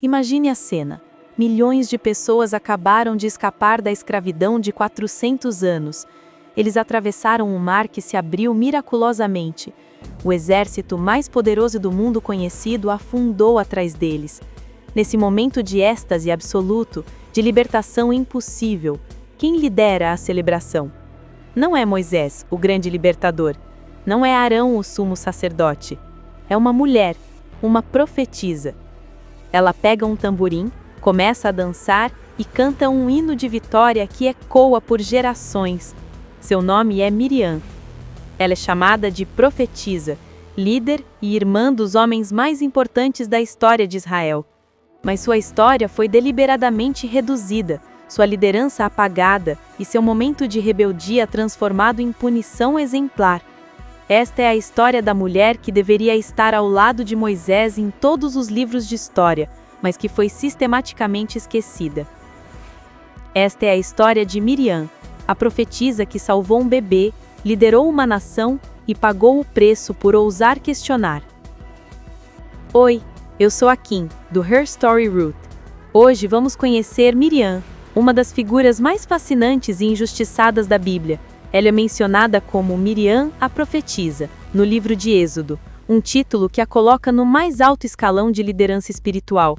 Imagine a cena. Milhões de pessoas acabaram de escapar da escravidão de 400 anos. Eles atravessaram o mar que se abriu miraculosamente. O exército mais poderoso do mundo conhecido afundou atrás deles. Nesse momento de êxtase absoluto, de libertação impossível, quem lidera a celebração? Não é Moisés, o grande libertador. Não é Arão, o sumo sacerdote. É uma mulher, uma profetisa. Ela pega um tamborim, começa a dançar e canta um hino de vitória que ecoa por gerações. Seu nome é Miriam. Ela é chamada de profetisa, líder e irmã dos homens mais importantes da história de Israel. Mas sua história foi deliberadamente reduzida, sua liderança apagada e seu momento de rebeldia transformado em punição exemplar. Esta é a história da mulher que deveria estar ao lado de Moisés em todos os livros de história, mas que foi sistematicamente esquecida. Esta é a história de Miriam, a profetisa que salvou um bebê, liderou uma nação e pagou o preço por ousar questionar. Oi, eu sou a Kim, do Her Story Root. Hoje vamos conhecer Miriam, uma das figuras mais fascinantes e injustiçadas da Bíblia. Ela é mencionada como Miriam, a profetisa, no livro de Êxodo, um título que a coloca no mais alto escalão de liderança espiritual.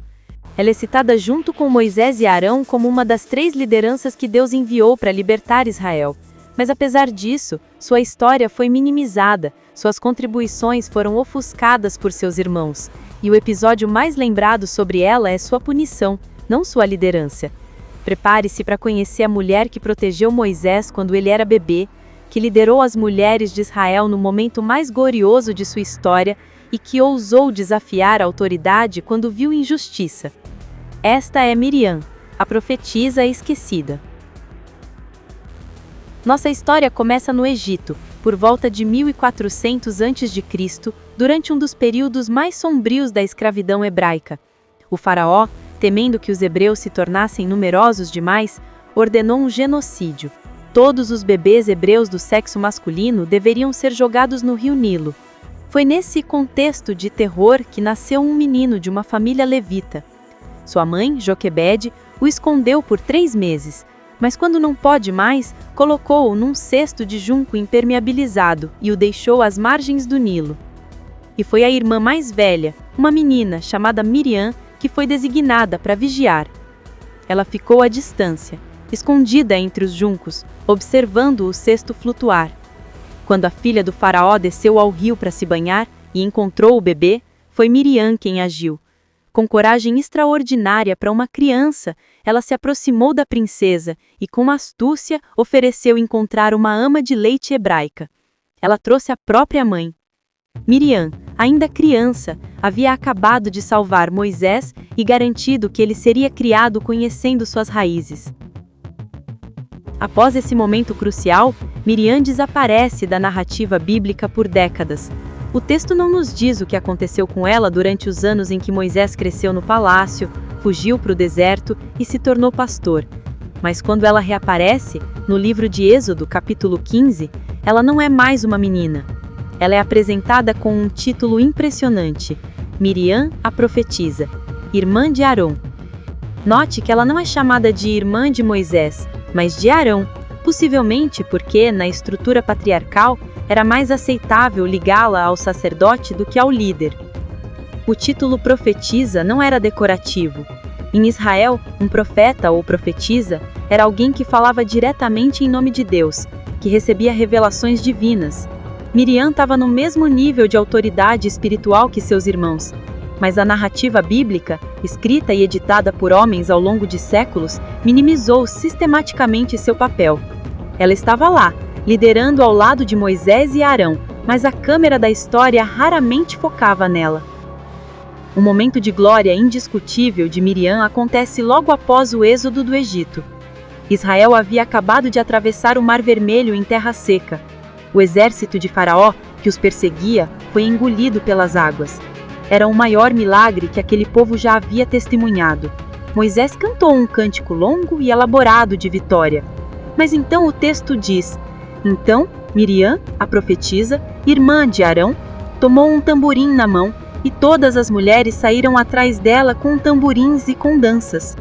Ela é citada junto com Moisés e Arão como uma das 3 lideranças que Deus enviou para libertar Israel. Mas apesar disso, sua história foi minimizada, suas contribuições foram ofuscadas por seus irmãos. E o episódio mais lembrado sobre ela é sua punição, não sua liderança. Prepare-se para conhecer a mulher que protegeu Moisés quando ele era bebê, que liderou as mulheres de Israel no momento mais glorioso de sua história e que ousou desafiar a autoridade quando viu injustiça. Esta é Miriam, a profetisa esquecida. Nossa história começa no Egito, por volta de 1400 a.C., durante um dos períodos mais sombrios da escravidão hebraica. O faraó, temendo que os hebreus se tornassem numerosos demais, ordenou um genocídio. Todos os bebês hebreus do sexo masculino deveriam ser jogados no rio Nilo. Foi nesse contexto de terror que nasceu um menino de uma família levita. Sua mãe, Joquebede, o escondeu por 3 meses, mas quando não pôde mais, colocou-o num cesto de junco impermeabilizado e o deixou às margens do Nilo. E foi a irmã mais velha, uma menina chamada Miriam, que foi designada para vigiar. Ela ficou à distância, escondida entre os juncos, observando o cesto flutuar. Quando a filha do faraó desceu ao rio para se banhar e encontrou o bebê, foi Miriam quem agiu. Com coragem extraordinária para uma criança, ela se aproximou da princesa e, com astúcia, ofereceu encontrar uma ama de leite hebraica. Ela trouxe a própria mãe. Miriam, ainda criança, havia acabado de salvar Moisés e garantido que ele seria criado conhecendo suas raízes. Após esse momento crucial, Miriam desaparece da narrativa bíblica por décadas. O texto não nos diz o que aconteceu com ela durante os anos em que Moisés cresceu no palácio, fugiu para o deserto e se tornou pastor. Mas quando ela reaparece, no livro de Êxodo, capítulo 15, ela não é mais uma menina. Ela é apresentada com um título impressionante: Miriam, a profetisa, irmã de Arão. Note que ela não é chamada de irmã de Moisés, mas de Arão, possivelmente porque, na estrutura patriarcal, era mais aceitável ligá-la ao sacerdote do que ao líder. O título profetisa não era decorativo. Em Israel, um profeta ou profetisa era alguém que falava diretamente em nome de Deus, que recebia revelações divinas. Miriam estava no mesmo nível de autoridade espiritual que seus irmãos, mas a narrativa bíblica, escrita e editada por homens ao longo de séculos, minimizou sistematicamente seu papel. Ela estava lá, liderando ao lado de Moisés e Arão, mas a câmera da história raramente focava nela. Um momento de glória indiscutível de Miriam acontece logo após o êxodo do Egito. Israel havia acabado de atravessar o Mar Vermelho em terra seca. O exército de Faraó, que os perseguia, foi engolido pelas águas. Era o maior milagre que aquele povo já havia testemunhado. Moisés cantou um cântico longo e elaborado de vitória. Mas então o texto diz: Então, Miriam, a profetisa, irmã de Arão, tomou um tamborim na mão e todas as mulheres saíram atrás dela com tamborins e com danças.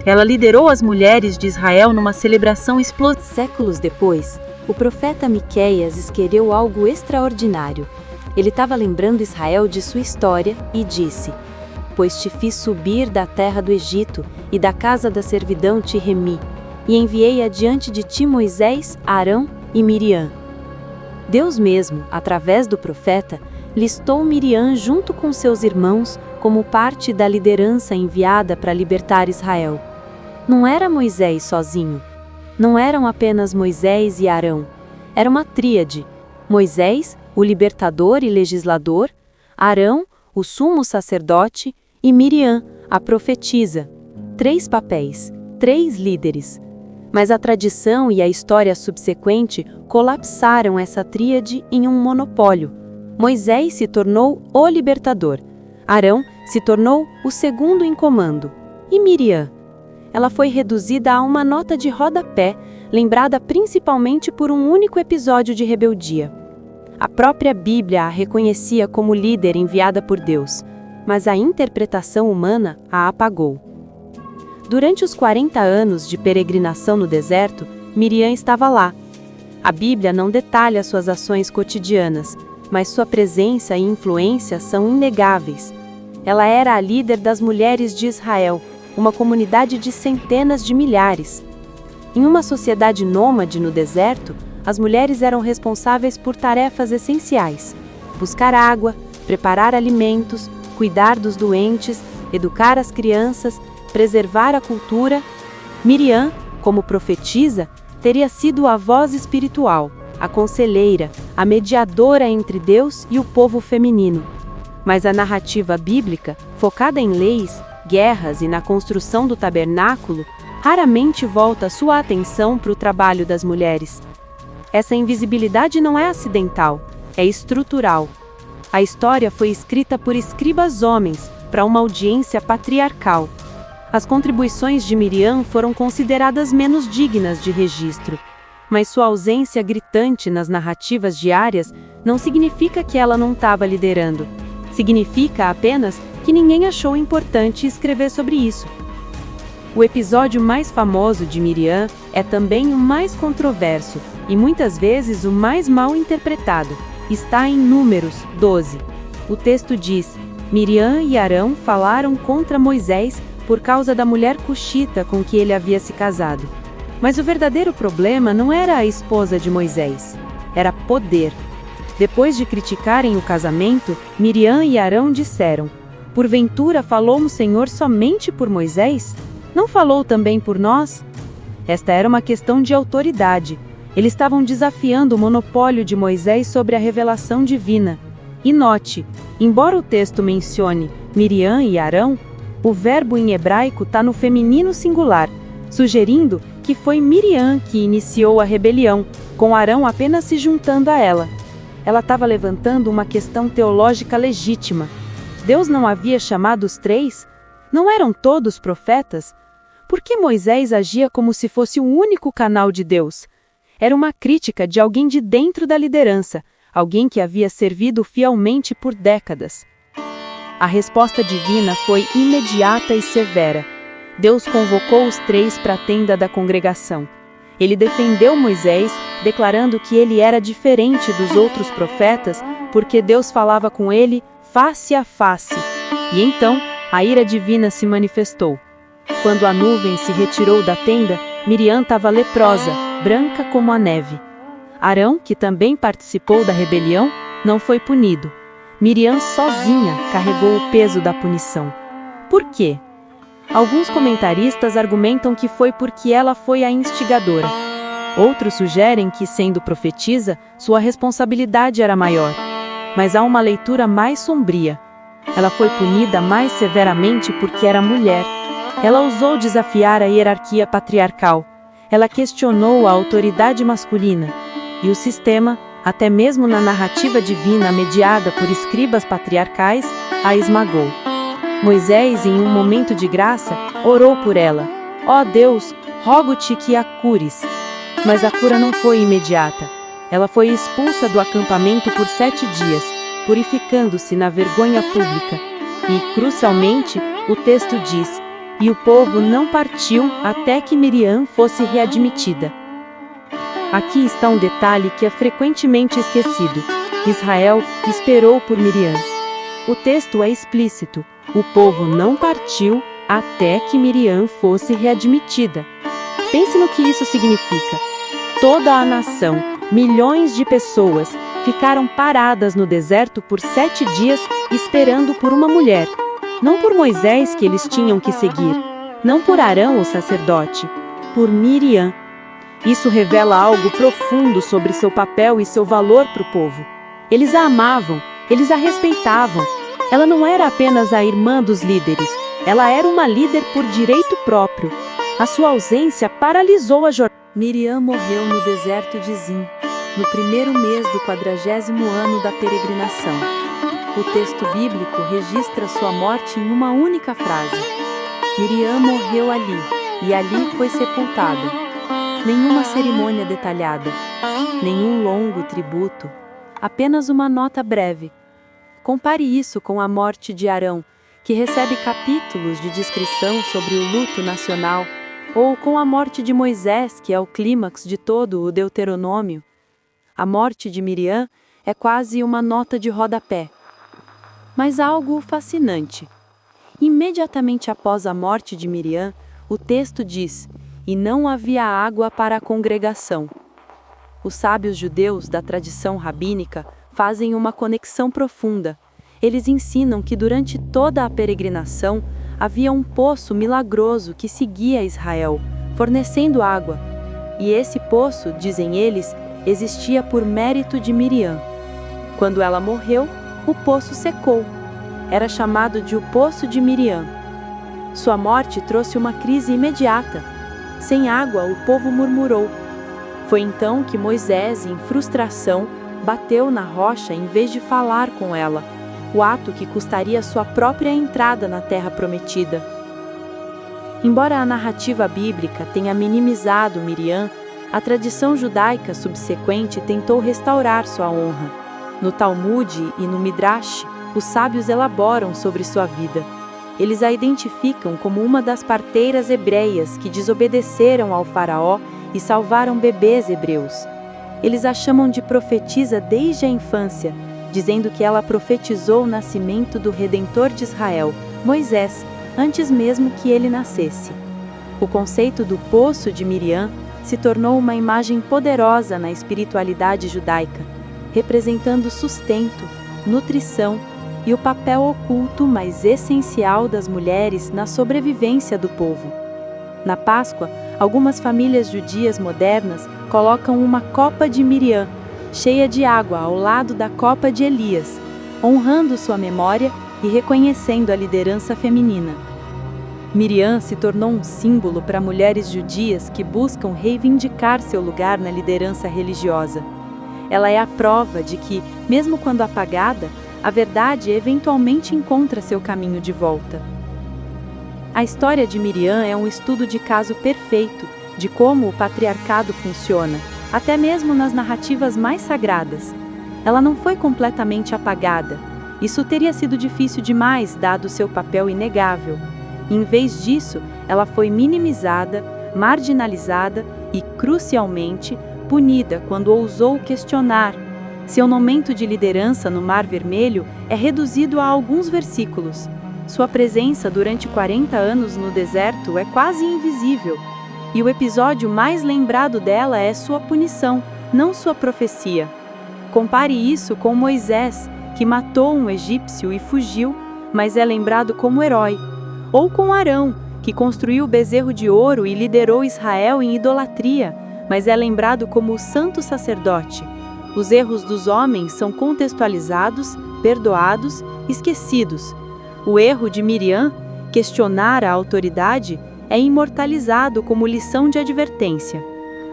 Ela liderou as mulheres de Israel numa celebração explosiva. Séculos depois, o profeta Miqueias escreveu algo extraordinário. Ele estava lembrando Israel de sua história e disse: "Pois te fiz subir da terra do Egito e da casa da servidão te remi, e enviei adiante de ti Moisés, Arão e Miriam." Deus mesmo, através do profeta, listou Miriam junto com seus irmãos como parte da liderança enviada para libertar Israel. Não era Moisés sozinho. Não eram apenas Moisés e Arão. Era uma tríade. Moisés, o libertador e legislador, Arão, o sumo sacerdote, e Miriam, a profetisa. 3 papéis, 3 líderes. Mas a tradição e a história subsequente colapsaram essa tríade em um monopólio. Moisés se tornou o libertador. Arão se tornou o segundo em comando. E Miriam? Ela foi reduzida a uma nota de rodapé, lembrada principalmente por um único episódio de rebeldia. A própria Bíblia a reconhecia como líder enviada por Deus, mas a interpretação humana a apagou. Durante os 40 anos de peregrinação no deserto, Miriam estava lá. A Bíblia não detalha suas ações cotidianas, mas sua presença e influência são inegáveis. Ela era a líder das mulheres de Israel, uma comunidade de centenas de milhares. Em uma sociedade nômade no deserto, as mulheres eram responsáveis por tarefas essenciais: buscar água, preparar alimentos, cuidar dos doentes, educar as crianças, preservar a cultura. Miriam, como profetisa, teria sido a voz espiritual, a conselheira, a mediadora entre Deus e o povo feminino. Mas a narrativa bíblica, focada em leis, guerras e na construção do tabernáculo, raramente volta sua atenção para o trabalho das mulheres. Essa invisibilidade não é acidental, é estrutural. A história foi escrita por escribas homens para uma audiência patriarcal. As contribuições de Miriam foram consideradas menos dignas de registro, mas sua ausência gritante nas narrativas diárias não significa que ela não estava liderando. Significa apenas que ninguém achou importante escrever sobre isso. O episódio mais famoso de Miriam é também o mais controverso e muitas vezes o mais mal interpretado. Está em Números 12. O texto diz: Miriam e Arão falaram contra Moisés por causa da mulher cuxita com que ele havia se casado. Mas o verdadeiro problema não era a esposa de Moisés, era poder. Depois de criticarem o casamento, Miriam e Arão disseram: "Porventura falou o Senhor somente por Moisés? Não falou também por nós?" Esta era uma questão de autoridade. Eles estavam desafiando o monopólio de Moisés sobre a revelação divina. E note, embora o texto mencione Miriam e Arão, o verbo em hebraico está no feminino singular, sugerindo que foi Miriam que iniciou a rebelião, com Arão apenas se juntando a ela. Ela estava levantando uma questão teológica legítima. Deus não havia chamado os 3? Não eram todos profetas? Por que Moisés agia como se fosse o único canal de Deus? Era uma crítica de alguém de dentro da liderança, alguém que havia servido fielmente por décadas. A resposta divina foi imediata e severa. Deus convocou os 3 para a tenda da congregação. Ele defendeu Moisés, declarando que ele era diferente dos outros profetas, porque Deus falava com ele face a face. E então, a ira divina se manifestou. Quando a nuvem se retirou da tenda, Miriam estava leprosa, branca como a neve. Arão, que também participou da rebelião, não foi punido. Miriam sozinha carregou o peso da punição. Por quê? Alguns comentaristas argumentam que foi porque ela foi a instigadora. Outros sugerem que, sendo profetisa, sua responsabilidade era maior. Mas há uma leitura mais sombria. Ela foi punida mais severamente porque era mulher. Ela ousou desafiar a hierarquia patriarcal. Ela questionou a autoridade masculina. E o sistema, até mesmo na narrativa divina mediada por escribas patriarcais, a esmagou. Moisés, em um momento de graça, orou por ela. Ó Deus, rogo-te que a cures. Mas a cura não foi imediata. Ela foi expulsa do acampamento por 7 dias. purificando-se na vergonha pública. E, crucialmente, o texto diz: "E o povo não partiu até que Miriam fosse readmitida." Aqui está um detalhe que é frequentemente esquecido. Israel esperou por Miriam. O texto é explícito: o povo não partiu até que Miriam fosse readmitida. Pense no que isso significa. Toda a nação, milhões de pessoas, ficaram paradas no deserto por 7 dias esperando por uma mulher. Não por Moisés que eles tinham que seguir, não por Arão o sacerdote, por Miriam. Isso revela algo profundo sobre seu papel e seu valor para o povo. Eles a amavam, eles a respeitavam. Ela não era apenas a irmã dos líderes, ela era uma líder por direito próprio. A sua ausência paralisou a jornada. Miriam morreu no deserto de Zin, no primeiro mês do 40º ano da peregrinação. O texto bíblico registra sua morte em uma única frase: Miriam morreu ali, e ali foi sepultada. Nenhuma cerimônia detalhada, nenhum longo tributo, apenas uma nota breve. Compare isso com a morte de Arão, que recebe capítulos de descrição sobre o luto nacional, ou com a morte de Moisés, que é o clímax de todo o Deuteronômio. A morte de Miriam é quase uma nota de rodapé. Mas algo fascinante. Imediatamente após a morte de Miriam, o texto diz: "E não havia água para a congregação." Os sábios judeus da tradição rabínica fazem uma conexão profunda. Eles ensinam que durante toda a peregrinação havia um poço milagroso que seguia Israel, fornecendo água. E esse poço, dizem eles, existia por mérito de Miriam. Quando ela morreu, o poço secou. Era chamado de o Poço de Miriam. Sua morte trouxe uma crise imediata. Sem água, o povo murmurou. Foi então que Moisés, em frustração, bateu na rocha em vez de falar com ela, o ato que custaria sua própria entrada na Terra Prometida. Embora a narrativa bíblica tenha minimizado Miriam, a tradição judaica subsequente tentou restaurar sua honra. No Talmud e no Midrash, os sábios elaboram sobre sua vida. Eles a identificam como uma das parteiras hebreias que desobedeceram ao faraó e salvaram bebês hebreus. Eles a chamam de profetisa desde a infância, dizendo que ela profetizou o nascimento do Redentor de Israel, Moisés, antes mesmo que ele nascesse. O conceito do Poço de Miriam se tornou uma imagem poderosa na espiritualidade judaica, representando sustento, nutrição e o papel oculto mais essencial das mulheres na sobrevivência do povo. Na Páscoa, algumas famílias judias modernas colocam uma copa de Miriam, cheia de água ao lado da copa de Elias, honrando sua memória e reconhecendo a liderança feminina. Miriam se tornou um símbolo para mulheres judias que buscam reivindicar seu lugar na liderança religiosa. Ela é a prova de que, mesmo quando apagada, a verdade eventualmente encontra seu caminho de volta. A história de Miriam é um estudo de caso perfeito de como o patriarcado funciona, até mesmo nas narrativas mais sagradas. Ela não foi completamente apagada. Isso teria sido difícil demais, dado seu papel inegável. Em vez disso, ela foi minimizada, marginalizada e, crucialmente, punida quando ousou questionar. Seu momento de liderança no Mar Vermelho é reduzido a alguns versículos. Sua presença durante 40 anos no deserto é quase invisível. E o episódio mais lembrado dela é sua punição, não sua profecia. Compare isso com Moisés, que matou um egípcio e fugiu, mas é lembrado como herói. Ou com Arão, que construiu o bezerro de ouro e liderou Israel em idolatria, mas é lembrado como o santo sacerdote. Os erros dos homens são contextualizados, perdoados, esquecidos. O erro de Miriam, questionar a autoridade, é imortalizado como lição de advertência.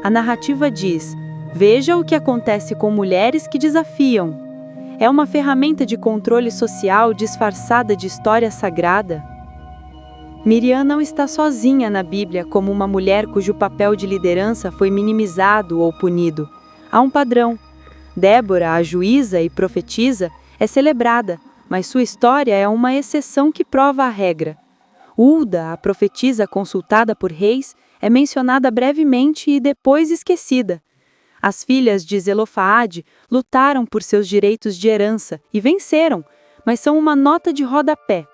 A narrativa diz: veja o que acontece com mulheres que desafiam. É uma ferramenta de controle social disfarçada de história sagrada. Miriam não está sozinha na Bíblia como uma mulher cujo papel de liderança foi minimizado ou punido. Há um padrão. Débora, a juíza e profetisa, é celebrada, mas sua história é uma exceção que prova a regra. Hulda, a profetisa consultada por reis, é mencionada brevemente e depois esquecida. As filhas de Zelofaade lutaram por seus direitos de herança e venceram, mas são uma nota de rodapé.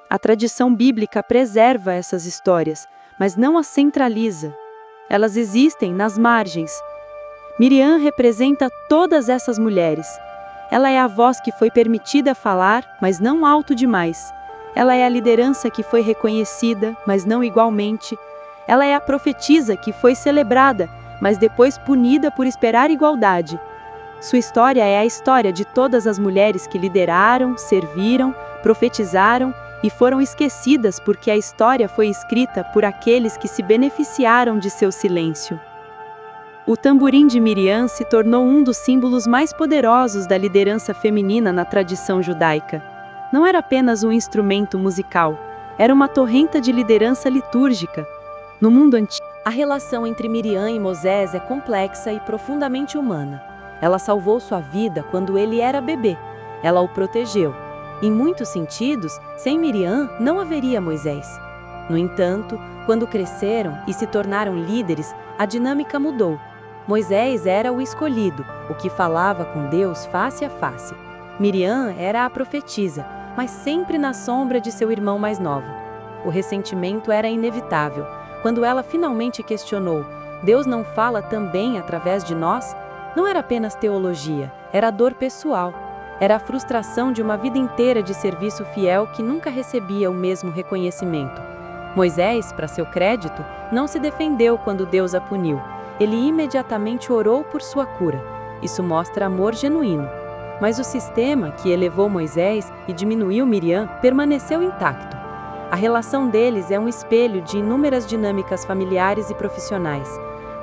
A tradição bíblica preserva essas histórias, mas não as centraliza. Elas existem nas margens. Miriam representa todas essas mulheres. Ela é a voz que foi permitida falar, mas não alto demais. Ela é a liderança que foi reconhecida, mas não igualmente. Ela é a profetisa que foi celebrada, mas depois punida por esperar igualdade. Sua história é a história de todas as mulheres que lideraram, serviram, profetizaram e foram esquecidas porque a história foi escrita por aqueles que se beneficiaram de seu silêncio. O tamborim de Miriam se tornou um dos símbolos mais poderosos da liderança feminina na tradição judaica. Não era apenas um instrumento musical, era uma torrenta de liderança litúrgica. No mundo antigo, a relação entre Miriam e Moisés é complexa e profundamente humana. Ela salvou sua vida quando ele era bebê. Ela o protegeu. Em muitos sentidos, sem Miriam não haveria Moisés. No entanto, quando cresceram e se tornaram líderes, a dinâmica mudou. Moisés era o escolhido, o que falava com Deus face a face. Miriam era a profetisa, mas sempre na sombra de seu irmão mais novo. O ressentimento era inevitável. Quando ela finalmente questionou, Deus não fala também através de nós? Não era apenas teologia, era dor pessoal. Era a frustração de uma vida inteira de serviço fiel que nunca recebia o mesmo reconhecimento. Moisés, para seu crédito, não se defendeu quando Deus a puniu. Ele imediatamente orou por sua cura. Isso mostra amor genuíno. Mas o sistema que elevou Moisés e diminuiu Miriam permaneceu intacto. A relação deles é um espelho de inúmeras dinâmicas familiares e profissionais.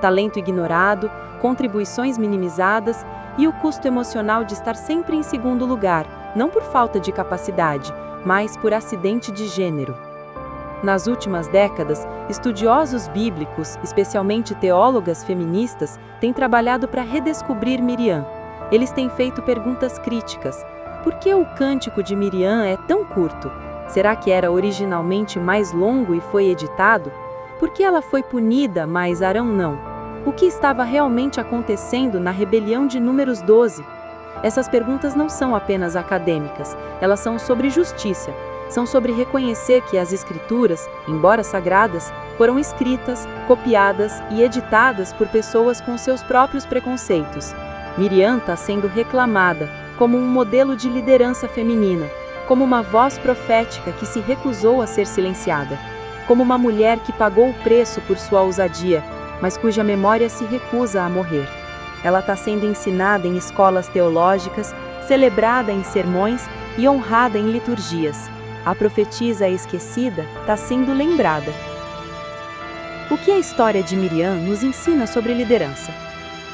Talento ignorado, contribuições minimizadas e o custo emocional de estar sempre em segundo lugar, não por falta de capacidade, mas por acidente de gênero. Nas últimas décadas, estudiosos bíblicos, especialmente teólogas feministas, têm trabalhado para redescobrir Miriam. Eles têm feito perguntas críticas. Por que o cântico de Miriam é tão curto? Será que era originalmente mais longo e foi editado? Por que ela foi punida, mas Arão não? O que estava realmente acontecendo na rebelião de Números 12? Essas perguntas não são apenas acadêmicas, elas são sobre justiça. São sobre reconhecer que as escrituras, embora sagradas, foram escritas, copiadas e editadas por pessoas com seus próprios preconceitos. Miriam está sendo reclamada como um modelo de liderança feminina, como uma voz profética que se recusou a ser silenciada, como uma mulher que pagou o preço por sua ousadia, mas cuja memória se recusa a morrer. Ela está sendo ensinada em escolas teológicas, celebrada em sermões e honrada em liturgias. A profetisa esquecida está sendo lembrada. O que a história de Miriam nos ensina sobre liderança?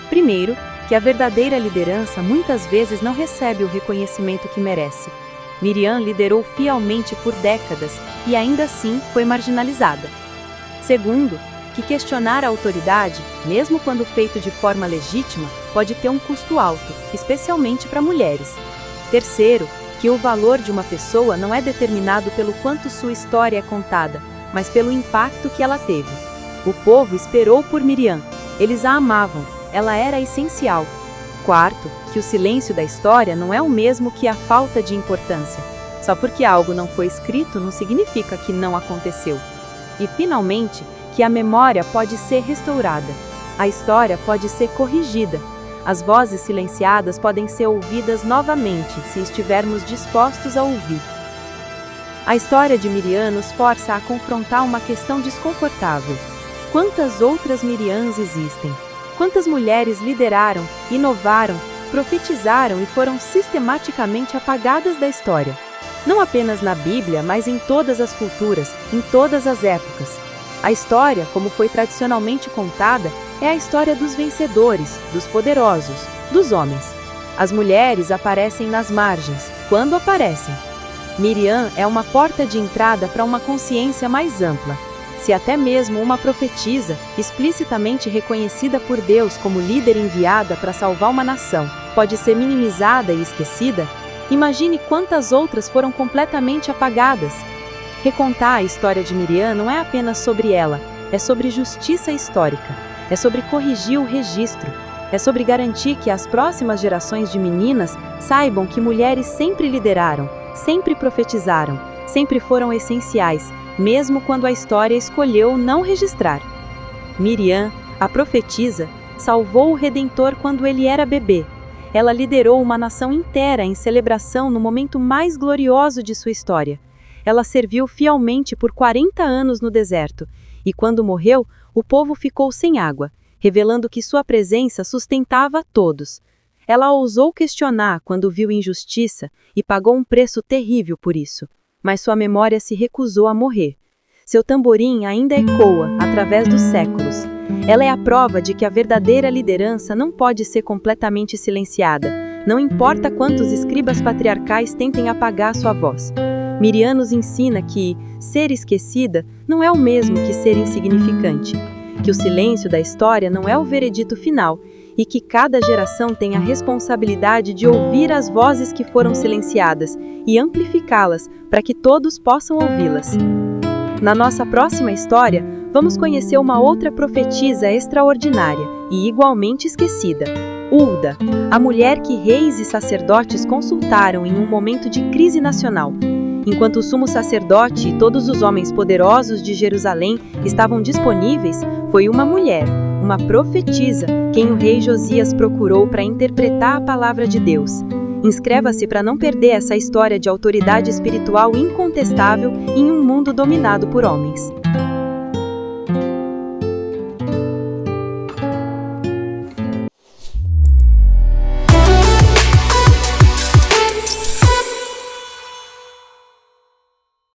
Primeiro, que a verdadeira liderança muitas vezes não recebe o reconhecimento que merece. Miriam liderou fielmente por décadas e ainda assim foi marginalizada. Segundo, que questionar a autoridade, mesmo quando feito de forma legítima, pode ter um custo alto, especialmente para mulheres. Terceiro, que o valor de uma pessoa não é determinado pelo quanto sua história é contada, mas pelo impacto que ela teve. O povo esperou por Miriam. Eles a amavam. Ela era essencial. Quarto, que o silêncio da história não é o mesmo que a falta de importância. Só porque algo não foi escrito não significa que não aconteceu. E, finalmente, que a memória pode ser restaurada. A história pode ser corrigida. As vozes silenciadas podem ser ouvidas novamente, se estivermos dispostos a ouvir. A história de Miriam nos força a confrontar uma questão desconfortável. Quantas outras Miriams existem? Quantas mulheres lideraram, inovaram, profetizaram e foram sistematicamente apagadas da história? Não apenas na Bíblia, mas em todas as culturas, em todas as épocas. A história, como foi tradicionalmente contada, é a história dos vencedores, dos poderosos, dos homens. As mulheres aparecem nas margens, quando aparecem. Miriam é uma porta de entrada para uma consciência mais ampla. Se até mesmo uma profetisa, explicitamente reconhecida por Deus como líder enviada para salvar uma nação, pode ser minimizada e esquecida, Imagine quantas outras foram completamente apagadas. Recontar a história de Miriam não é apenas sobre ela, é sobre justiça histórica, é sobre corrigir o registro, é sobre garantir que as próximas gerações de meninas saibam que mulheres sempre lideraram, sempre profetizaram, sempre foram essenciais, mesmo quando a história escolheu não registrar. Miriam, a profetisa, salvou o Redentor quando ele era bebê. Ela liderou uma nação inteira em celebração no momento mais glorioso de sua história. Ela serviu fielmente por 40 anos no deserto, e quando morreu, o povo ficou sem água, revelando que sua presença sustentava a todos. Ela ousou questionar quando viu injustiça e pagou um preço terrível por isso, mas sua memória se recusou a morrer. Seu tamborim ainda ecoa através dos séculos. Ela é a prova de que a verdadeira liderança não pode ser completamente silenciada, não importa quantos escribas patriarcais tentem apagar sua voz. Miriam nos ensina que ser esquecida não é o mesmo que ser insignificante, que o silêncio da história não é o veredito final e que cada geração tem a responsabilidade de ouvir as vozes que foram silenciadas e amplificá-las para que todos possam ouvi-las. Na nossa próxima história, vamos conhecer uma outra profetisa extraordinária e igualmente esquecida, Hulda, a mulher que reis e sacerdotes consultaram em um momento de crise nacional. Enquanto o sumo sacerdote e todos os homens poderosos de Jerusalém estavam disponíveis, foi uma mulher, uma profetisa, quem o rei Josias procurou para interpretar a palavra de Deus. Inscreva-se para não perder essa história de autoridade espiritual incontestável em um mundo dominado por homens.